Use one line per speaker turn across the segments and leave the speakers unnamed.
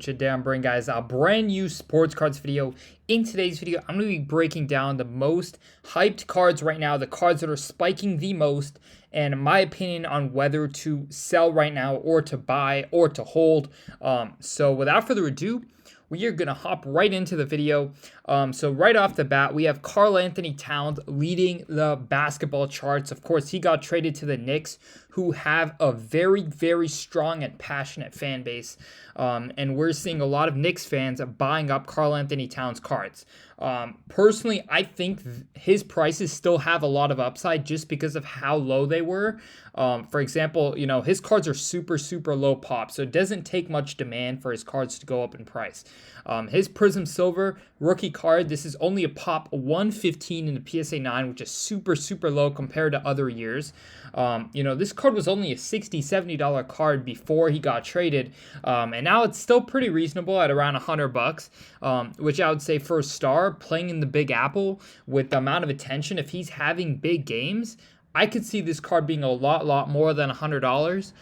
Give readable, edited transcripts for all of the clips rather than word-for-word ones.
Today I'm bringing guys a brand new sports cards video. In today's video, I'm going to be breaking down the most hyped cards right now, the cards that are spiking the most, and my opinion on whether to sell right now or to buy or to hold. So without further ado, we are going to hop right into the video. So right off the bat, we have Karl-Anthony Towns leading the basketball charts. Of course, he got traded to the Knicks, who have a very, very strong and passionate fan base. And we're seeing a lot of Knicks fans buying up Karl-Anthony Towns cards. Personally, I think his prices still have a lot of upside just because of how low they were. For example, his cards are super, super low pop, so it doesn't take much demand for his cards to go up in price. His Prism Silver rookie card, this is only a pop 115 in the PSA 9, which is super, super low compared to other years. This card was only a $60, $70 card before he got traded, and now it's still pretty reasonable at around $100, which I would say for a star playing in the Big Apple with the amount of attention, if he's having big games, I could see this card being a lot more than $100.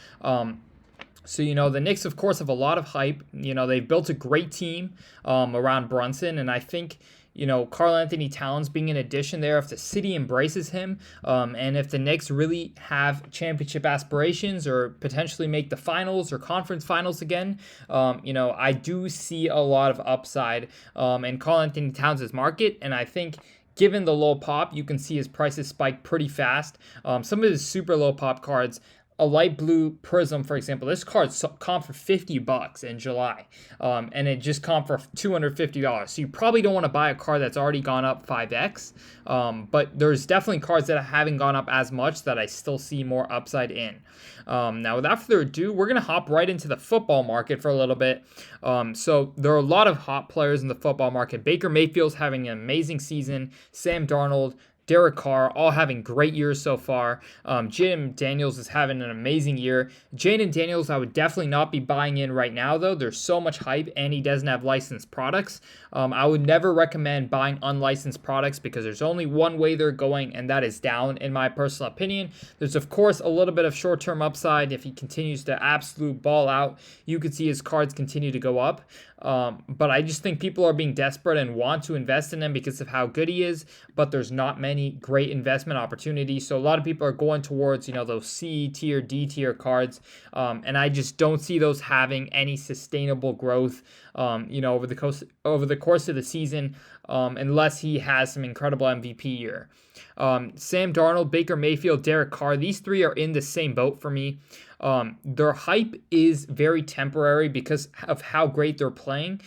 So, the Knicks, of course, have a lot of hype. They've built a great team around Brunson, and I think, Karl-Anthony Towns being an addition there, if the city embraces him, and if the Knicks really have championship aspirations or potentially make the finals or conference finals again, I do see a lot of upside in Karl-Anthony Towns' market, and I think given the low pop, you can see his prices spike pretty fast. Some of his super low pop cards, a light blue Prism, for example, this card comped for $50 in July, and it just comped for $250. So you probably don't want to buy a card that's already gone up 5x, but there's definitely cards that haven't gone up as much that I still see more upside in. Now, without further ado, we're going to hop right into the football market for a little bit. So there are a lot of hot players in the football market. Baker Mayfield's having an amazing season. Sam Darnold, Derek Carr, all having great years so far. Jim Daniels is having an amazing year. Jaden Daniels, I would definitely not be buying in right now, though. There's so much hype, and he doesn't have licensed products. I would never recommend buying unlicensed products because there's only one way they're going, and that is down, in my personal opinion. There's, of course, a little bit of short-term upside. If he continues to absolute ball out, you could see his cards continue to go up. But I just think people are being desperate and want to invest in him because of how good he is, but there's not many great investment opportunities. So a lot of people are going towards, those C tier, D tier cards. And I just don't see those having any sustainable growth, over the course of the season, unless he has some incredible MVP year. Sam Darnold, Baker Mayfield, Derek Carr, these three are in the same boat for me. Their hype is very temporary because of how great they're playing.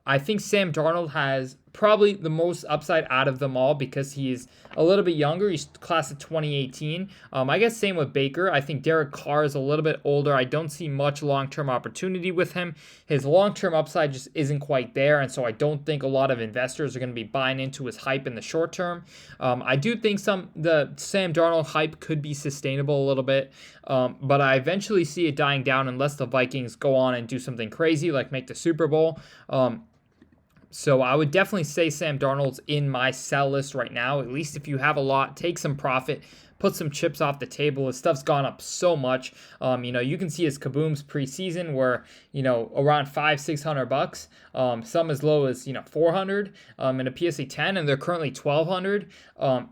I think Sam Darnold has probably the most upside out of them all because he's a little bit younger. He's class of 2018. I guess same with Baker. I think Derek Carr is a little bit older. I don't see much long-term opportunity with him. His long-term upside just isn't quite there, and so I don't think a lot of investors are going to be buying into his hype in the short term. I do think the Sam Darnold hype could be sustainable a little bit, but I eventually see it dying down unless the Vikings go on and do something crazy like make the Super Bowl. So I would definitely say Sam Darnold's in my sell list right now. At least if you have a lot, take some profit, put some chips off the table. His stuff's gone up so much. You can see his kabooms preseason were, around $500-$600. Some as low as, $400 in a PSA 10, and they're currently $1,200.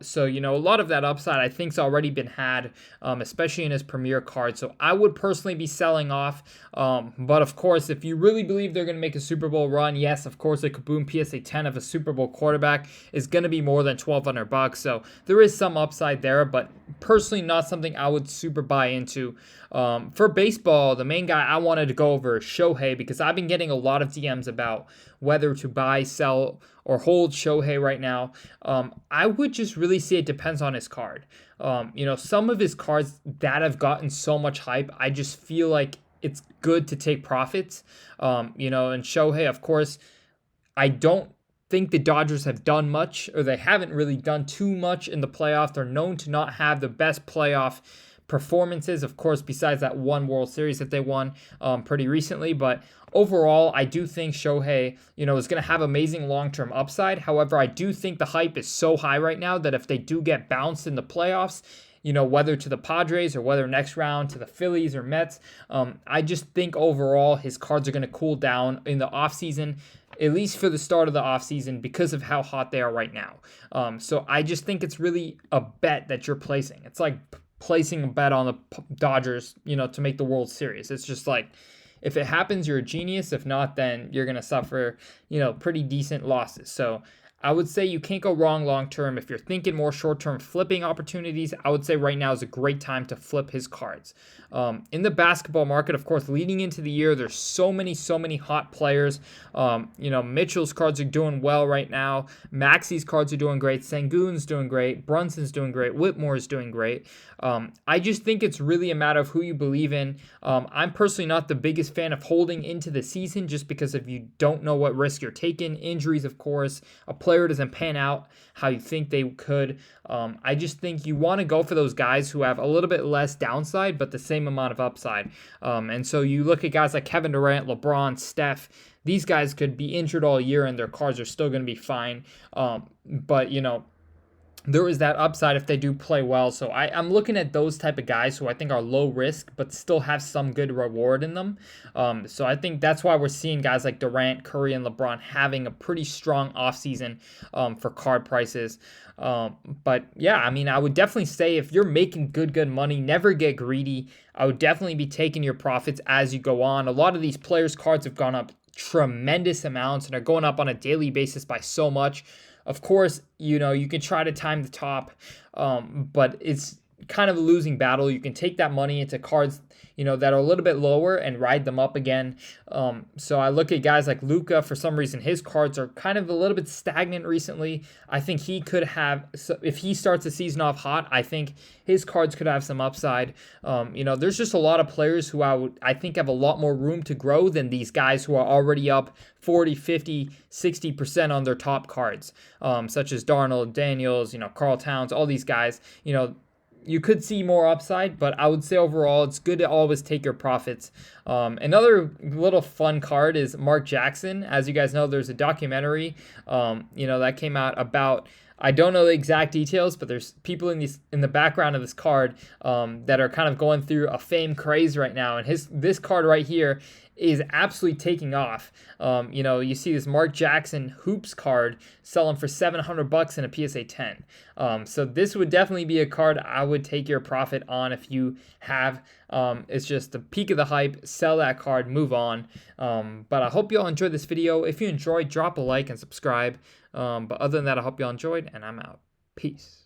So, a lot of that upside I think's already been had, especially in his premier card. So I would personally be selling off. But of course, if you really believe they're going to make a Super Bowl run, yes, of course, a kaboom PSA 10 of a Super Bowl quarterback is going to be more than $1,200. So there is some upside there, but personally not something I would super buy into. For baseball, the main guy I wanted to go over is Shohei because I've been getting a lot of DMs about whether to buy, sell, or hold Shohei right now. I would just really say it depends on his card. Some of his cards that have gotten so much hype, I just feel like it's good to take profits. And Shohei, of course, I don't think the Dodgers have done much, or they haven't really done too much in the playoffs. They're known to not have the best playoff performances, of course, besides that one World Series that they won pretty recently. But overall, I do think Shohei, is going to have amazing long-term upside. However, I do think the hype is so high right now that if they do get bounced in the playoffs, whether to the Padres or whether next round to the Phillies or Mets. I just think overall his cards are going to cool down in the offseason, at least for the start of the offseason, because of how hot they are right now. So I just think it's really a bet that you're placing. It's like placing a bet on the Dodgers, to make the World Series. It's just like, if it happens, you're a genius. If not, then you're going to suffer, pretty decent losses. So I would say you can't go wrong long term. If you're thinking more short term flipping opportunities, I would say right now is a great time to flip his cards. In the basketball market, of course, leading into the year, there's so many hot players. Mitchell's cards are doing well right now. Maxi's cards are doing great. Sengun's doing great. Brunson's doing great. Whitmore's doing great. I just think it's really a matter of who you believe in. I'm personally not the biggest fan of holding into the season just because if you don't know what risk you're taking, injuries, of course, a player doesn't pan out how you think they could. I just think you want to go for those guys who have a little bit less downside but the same amount of upside. And so you look at guys like Kevin Durant, LeBron, Steph. These guys could be injured all year and their cards are still going to be fine. But there is that upside if they do play well. So I'm looking at those type of guys who I think are low risk but still have some good reward in them. So I think that's why we're seeing guys like Durant, Curry, and LeBron having a pretty strong offseason for card prices. But yeah, I would definitely say if you're making good money, never get greedy. I would definitely be taking your profits as you go on. A lot of these players' cards have gone up tremendous amounts and are going up on a daily basis by so much. Of course, you can try to time the top, but it's kind of a losing battle. You can take that money into cards, that are a little bit lower and ride them up again. So I look at guys like Luka. For some reason, his cards are kind of a little bit stagnant recently. I think he could have, if he starts the season off hot, I think his cards could have some upside. There's just a lot of players who I think have a lot more room to grow than these guys who are already up 40, 50, 60% on their top cards, such as Darnold, Daniels, Carl Towns, all these guys. You could see more upside, but I would say overall it's good to always take your profits. Another little fun card is Mark Jackson. As you guys know, there's a documentary, that came out about. I don't know the exact details, but there's people in the background of this card that are kind of going through a fame craze right now, and this card right here is absolutely taking off. You see this Mark Jackson hoops card selling for $700 in a PSA 10. So this would definitely be a card I would take your profit on if you have. It's just the peak of the hype. Sell that card, move on. But I hope you all enjoyed this video. If you enjoyed, drop a like and subscribe. But other than that, I hope you all enjoyed, and I'm out. Peace.